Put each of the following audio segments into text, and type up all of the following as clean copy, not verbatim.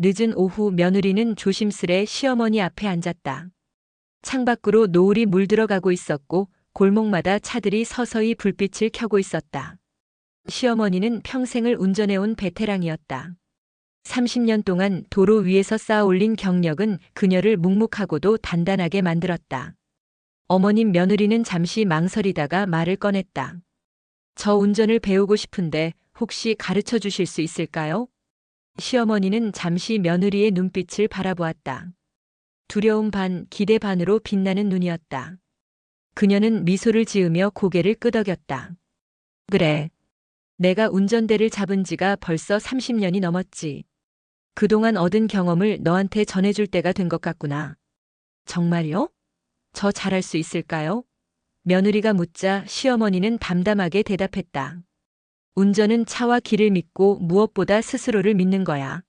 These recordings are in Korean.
늦은 오후 며느리는 조심스레 시어머니 앞에 앉았다. 창밖으로 노을이 물들어가고 있었고 골목마다 차들이 서서히 불빛을 켜고 있었다. 시어머니는 평생을 운전해온 베테랑이었다. 30년 동안 도로 위에서 쌓아 올린 경력은 그녀를 묵묵하고도 단단하게 만들었다. 어머님, 며느리는 잠시 망설이다가 말을 꺼냈다. 저 운전을 배우고 싶은데 혹시 가르쳐 주실 수 있을까요? 시어머니는 잠시 며느리의 눈빛을 바라보았다. 두려움 반, 기대 반으로 빛나는 눈이었다. 그녀는 미소를 지으며 고개를 끄덕였다. 그래. 내가 운전대를 잡은 지가 벌써 30년이 넘었지. 그동안 얻은 경험을 너한테 전해줄 때가 된 것 같구나. 정말요? 저 잘할 수 있을까요? 며느리가 묻자 시어머니는 담담하게 대답했다. 운전은 차와 길을 믿고 무엇보다 스스로를 믿는 거야.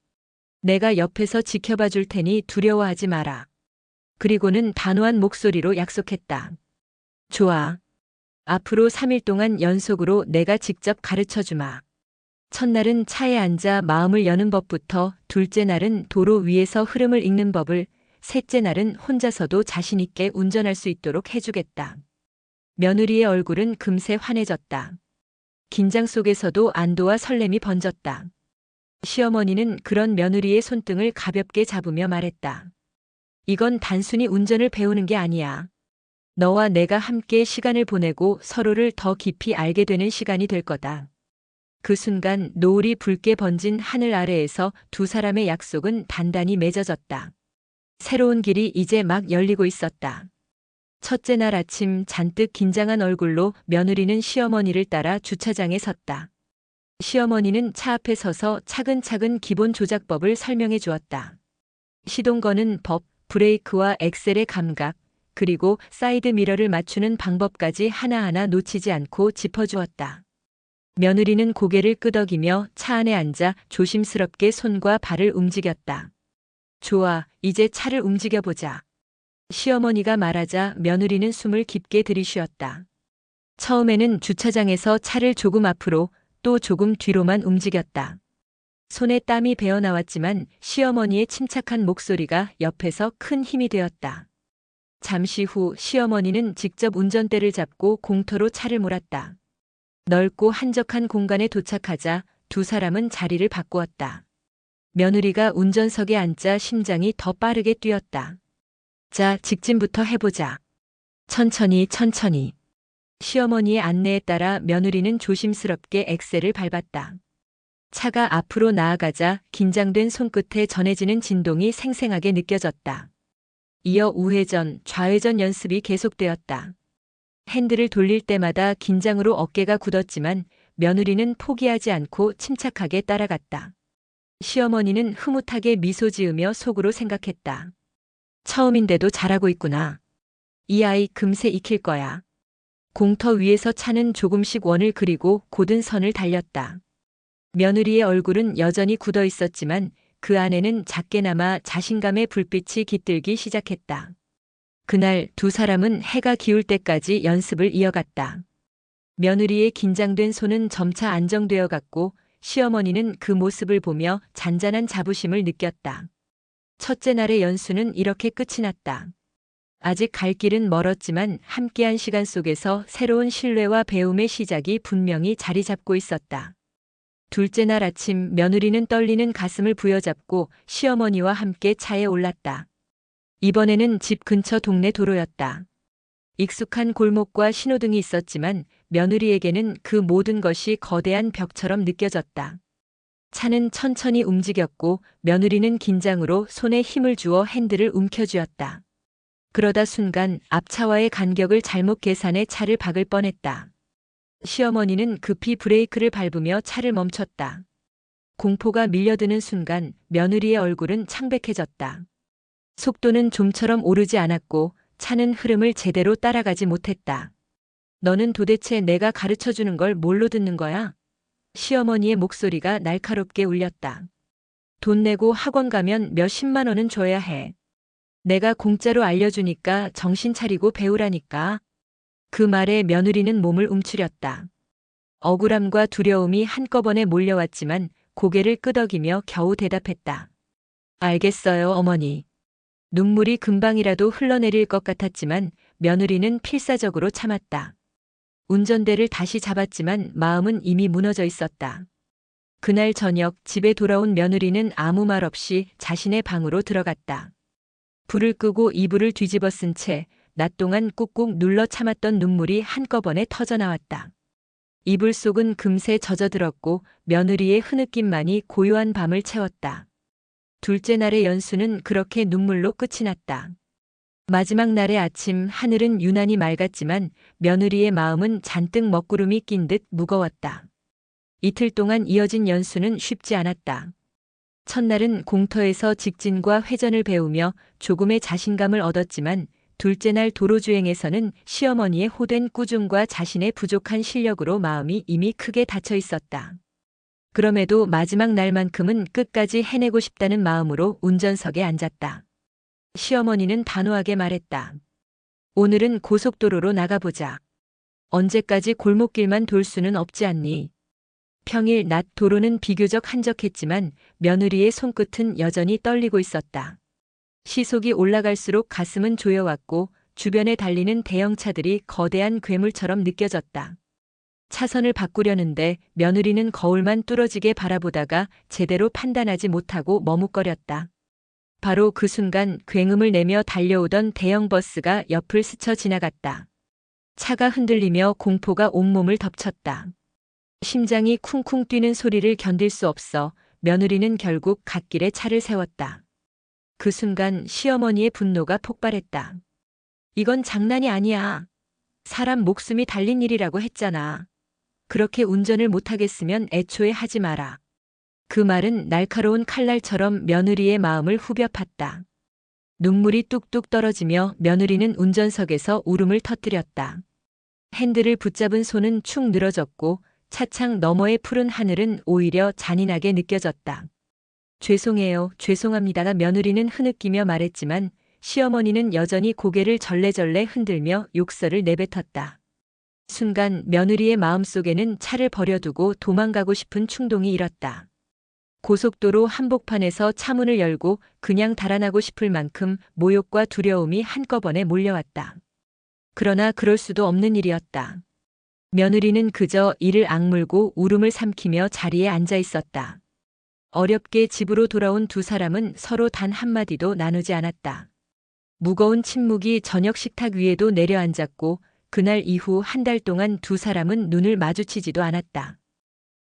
내가 옆에서 지켜봐 줄 테니 두려워하지 마라. 그리고는 단호한 목소리로 약속했다. 좋아. 앞으로 3일 동안 연속으로 내가 직접 가르쳐 주마. 첫날은 차에 앉아 마음을 여는 법부터, 둘째 날은 도로 위에서 흐름을 읽는 법을, 셋째 날은 혼자서도 자신 있게 운전할 수 있도록 해주겠다. 며느리의 얼굴은 금세 환해졌다. 긴장 속에서도 안도와 설렘이 번졌다. 시어머니는 그런 며느리의 손등을 가볍게 잡으며 말했다. 이건 단순히 운전을 배우는 게 아니야. 너와 내가 함께 시간을 보내고 서로를 더 깊이 알게 되는 시간이 될 거다. 그 순간 노을이 붉게 번진 하늘 아래에서 두 사람의 약속은 단단히 맺어졌다. 새로운 길이 이제 막 열리고 있었다. 첫째 날 아침 잔뜩 긴장한 얼굴로 며느리는 시어머니를 따라 주차장에 섰다. 시어머니는 차 앞에 서서 차근차근 기본 조작법을 설명해 주었다. 시동 거는 법, 브레이크와 엑셀의 감각, 그리고 사이드 미러를 맞추는 방법까지 하나하나 놓치지 않고 짚어주었다. 며느리는 고개를 끄덕이며 차 안에 앉아 조심스럽게 손과 발을 움직였다. 좋아, 이제 차를 움직여보자. 시어머니가 말하자 며느리는 숨을 깊게 들이쉬었다. 처음에는 주차장에서 차를 조금 앞으로 또 조금 뒤로만 움직였다. 손에 땀이 배어 나왔지만 시어머니의 침착한 목소리가 옆에서 큰 힘이 되었다. 잠시 후 시어머니는 직접 운전대를 잡고 공터로 차를 몰았다. 넓고 한적한 공간에 도착하자 두 사람은 자리를 바꾸었다. 며느리가 운전석에 앉자 심장이 더 빠르게 뛰었다. 자, 직진부터 해보자. 천천히 천천히. 시어머니의 안내에 따라 며느리는 조심스럽게 엑셀을 밟았다. 차가 앞으로 나아가자 긴장된 손끝에 전해지는 진동이 생생하게 느껴졌다. 이어 우회전, 좌회전 연습이 계속되었다. 핸들을 돌릴 때마다 긴장으로 어깨가 굳었지만 며느리는 포기하지 않고 침착하게 따라갔다. 시어머니는 흐뭇하게 미소 지으며 속으로 생각했다. 처음인데도 잘하고 있구나. 이 아이 금세 익힐 거야. 공터 위에서 차는 조금씩 원을 그리고 곧은 선을 달렸다. 며느리의 얼굴은 여전히 굳어 있었지만 그 안에는 작게나마 자신감의 불빛이 깃들기 시작했다. 그날 두 사람은 해가 기울 때까지 연습을 이어갔다. 며느리의 긴장된 손은 점차 안정되어 갔고 시어머니는 그 모습을 보며 잔잔한 자부심을 느꼈다. 첫째 날의 연수는 이렇게 끝이 났다. 아직 갈 길은 멀었지만 함께한 시간 속에서 새로운 신뢰와 배움의 시작이 분명히 자리 잡고 있었다. 둘째 날 아침 며느리는 떨리는 가슴을 부여잡고 시어머니와 함께 차에 올랐다. 이번에는 집 근처 동네 도로였다. 익숙한 골목과 신호등이 있었지만 며느리에게는 그 모든 것이 거대한 벽처럼 느껴졌다. 차는 천천히 움직였고 며느리는 긴장으로 손에 힘을 주어 핸들을 움켜쥐었다. 그러다 순간 앞차와의 간격을 잘못 계산해 차를 박을 뻔했다. 시어머니는 급히 브레이크를 밟으며 차를 멈췄다. 공포가 밀려드는 순간 며느리의 얼굴은 창백해졌다. 속도는 좀처럼 오르지 않았고 차는 흐름을 제대로 따라가지 못했다. 너는 도대체 내가 가르쳐주는 걸 뭘로 듣는 거야? 시어머니의 목소리가 날카롭게 울렸다. 돈 내고 학원 가면 몇십만 원은 줘야 해. 내가 공짜로 알려주니까 정신 차리고 배우라니까. 그 말에 며느리는 몸을 움츠렸다. 억울함과 두려움이 한꺼번에 몰려왔지만 고개를 끄덕이며 겨우 대답했다. 알겠어요, 어머니. 눈물이 금방이라도 흘러내릴 것 같았지만 며느리는 필사적으로 참았다. 운전대를 다시 잡았지만 마음은 이미 무너져 있었다. 그날 저녁 집에 돌아온 며느리는 아무 말 없이 자신의 방으로 들어갔다. 불을 끄고 이불을 뒤집어 쓴 채 낮 동안 꾹꾹 눌러 참았던 눈물이 한꺼번에 터져 나왔다. 이불 속은 금세 젖어들었고 며느리의 흐느낌만이 고요한 밤을 채웠다. 둘째 날의 연수는 그렇게 눈물로 끝이 났다. 마지막 날의 아침 하늘은 유난히 맑았지만 며느리의 마음은 잔뜩 먹구름이 낀 듯 무거웠다. 이틀 동안 이어진 연수는 쉽지 않았다. 첫날은 공터에서 직진과 회전을 배우며 조금의 자신감을 얻었지만 둘째 날 도로주행에서는 시어머니의 호된 꾸중과 자신의 부족한 실력으로 마음이 이미 크게 닫혀 있었다. 그럼에도 마지막 날만큼은 끝까지 해내고 싶다는 마음으로 운전석에 앉았다. 시어머니는 단호하게 말했다. 오늘은 고속도로로 나가보자. 언제까지 골목길만 돌 수는 없지 않니? 평일 낮 도로는 비교적 한적했지만 며느리의 손끝은 여전히 떨리고 있었다. 시속이 올라갈수록 가슴은 조여왔고 주변에 달리는 대형차들이 거대한 괴물처럼 느껴졌다. 차선을 바꾸려는데 며느리는 거울만 뚫어지게 바라보다가 제대로 판단하지 못하고 머뭇거렸다. 바로 그 순간 굉음을 내며 달려오던 대형 버스가 옆을 스쳐 지나갔다. 차가 흔들리며 공포가 온몸을 덮쳤다. 심장이 쿵쿵 뛰는 소리를 견딜 수 없어 며느리는 결국 갓길에 차를 세웠다. 그 순간 시어머니의 분노가 폭발했다. 이건 장난이 아니야. 사람 목숨이 달린 일이라고 했잖아. 그렇게 운전을 못하겠으면 애초에 하지 마라. 그 말은 날카로운 칼날처럼 며느리의 마음을 후벼 팠다. 눈물이 뚝뚝 떨어지며 며느리는 운전석에서 울음을 터뜨렸다. 핸들을 붙잡은 손은 축 늘어졌고 차창 너머의 푸른 하늘은 오히려 잔인하게 느껴졌다. 죄송해요, 죄송합니다가 며느리는 흐느끼며 말했지만 시어머니는 여전히 고개를 절레절레 흔들며 욕설을 내뱉었다. 순간 며느리의 마음속에는 차를 버려두고 도망가고 싶은 충동이 일었다. 고속도로 한복판에서 차문을 열고 그냥 달아나고 싶을 만큼 모욕과 두려움이 한꺼번에 몰려왔다. 그러나 그럴 수도 없는 일이었다. 며느리는 그저 이를 악물고 울음을 삼키며 자리에 앉아 있었다. 어렵게 집으로 돌아온 두 사람은 서로 단 한마디도 나누지 않았다. 무거운 침묵이 저녁 식탁 위에도 내려앉았고 그날 이후 한 달 동안 두 사람은 눈을 마주치지도 않았다.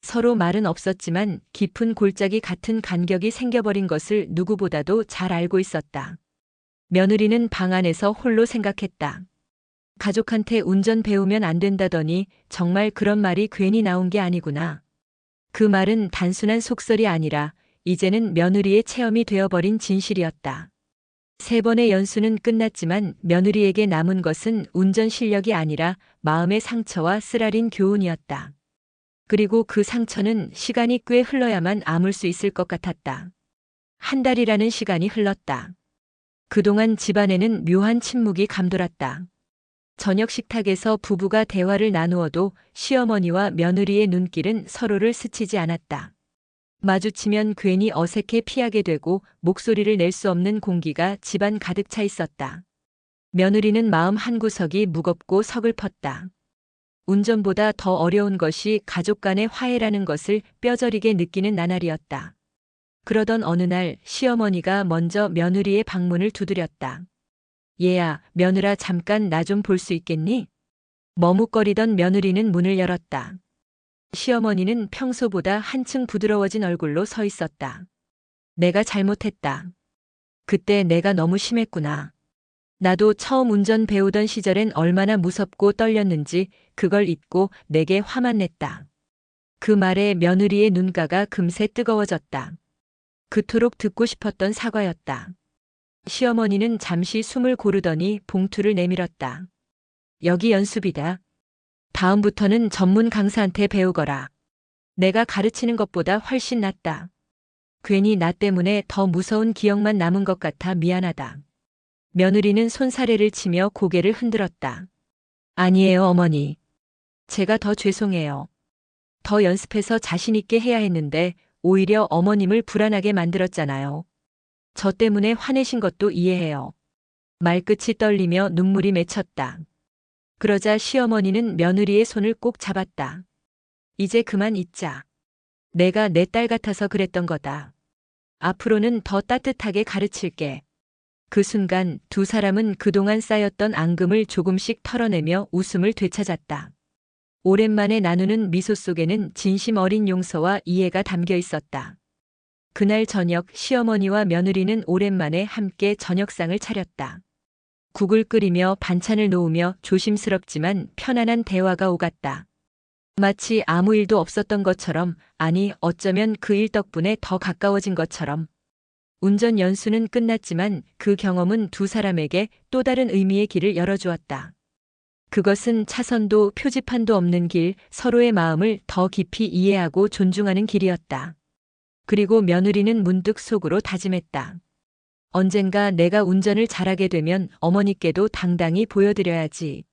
서로 말은 없었지만 깊은 골짜기 같은 간격이 생겨버린 것을 누구보다도 잘 알고 있었다. 며느리는 방 안에서 홀로 생각했다. 가족한테 운전 배우면 안 된다더니 정말 그런 말이 괜히 나온 게 아니구나. 그 말은 단순한 속설이 아니라 이제는 며느리의 체험이 되어버린 진실이었다. 세 번의 연수는 끝났지만 며느리에게 남은 것은 운전 실력이 아니라 마음의 상처와 쓰라린 교훈이었다. 그리고 그 상처는 시간이 꽤 흘러야만 아물 수 있을 것 같았다. 한 달이라는 시간이 흘렀다. 그동안 집안에는 묘한 침묵이 감돌았다. 저녁 식탁에서 부부가 대화를 나누어도 시어머니와 며느리의 눈길은 서로를 스치지 않았다. 마주치면 괜히 어색해 피하게 되고 목소리를 낼 수 없는 공기가 집안 가득 차 있었다. 며느리는 마음 한구석이 무겁고 서글펐다. 운전보다 더 어려운 것이 가족 간의 화해라는 것을 뼈저리게 느끼는 나날이었다. 그러던 어느 날 시어머니가 먼저 며느리의 방문을 두드렸다. 얘야, 며느라 잠깐 나 좀 볼 수 있겠니? 머뭇거리던 며느리는 문을 열었다. 시어머니는 평소보다 한층 부드러워진 얼굴로 서 있었다. 내가 잘못했다. 그때 내가 너무 심했구나. 나도 처음 운전 배우던 시절엔 얼마나 무섭고 떨렸는지 그걸 잊고 내게 화만 냈다. 그 말에 며느리의 눈가가 금세 뜨거워졌다. 그토록 듣고 싶었던 사과였다. 시어머니는 잠시 숨을 고르더니 봉투를 내밀었다. 여기 연수비다. 다음부터는 전문 강사한테 배우거라. 내가 가르치는 것보다 훨씬 낫다. 괜히 나 때문에 더 무서운 기억만 남은 것 같아 미안하다. 며느리는 손사래를 치며 고개를 흔들었다. 아니에요, 어머니. 제가 더 죄송해요. 더 연습해서 자신 있게 해야 했는데 오히려 어머님을 불안하게 만들었잖아요. 저 때문에 화내신 것도 이해해요. 말끝이 떨리며 눈물이 맺혔다. 그러자 시어머니는 며느리의 손을 꼭 잡았다. 이제 그만 잊자. 내가 내 딸 같아서 그랬던 거다. 앞으로는 더 따뜻하게 가르칠게. 그 순간 두 사람은 그동안 쌓였던 앙금을 조금씩 털어내며 웃음을 되찾았다. 오랜만에 나누는 미소 속에는 진심 어린 용서와 이해가 담겨 있었다. 그날 저녁 시어머니와 며느리는 오랜만에 함께 저녁상을 차렸다. 국을 끓이며 반찬을 놓으며 조심스럽지만 편안한 대화가 오갔다. 마치 아무 일도 없었던 것처럼, 아니 어쩌면 그 일 덕분에 더 가까워진 것처럼. 운전 연수는 끝났지만 그 경험은 두 사람에게 또 다른 의미의 길을 열어주었다. 그것은 차선도 표지판도 없는 길, 서로의 마음을 더 깊이 이해하고 존중하는 길이었다. 그리고 며느리는 문득 속으로 다짐했다. 언젠가 내가 운전을 잘하게 되면 어머니께도 당당히 보여드려야지.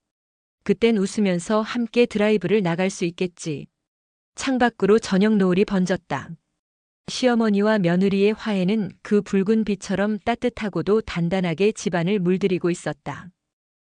그땐 웃으면서 함께 드라이브를 나갈 수 있겠지. 창밖으로 저녁 노을이 번졌다. 시어머니와 며느리의 화해는 그 붉은 빛처럼 따뜻하고도 단단하게 집안을 물들이고 있었다.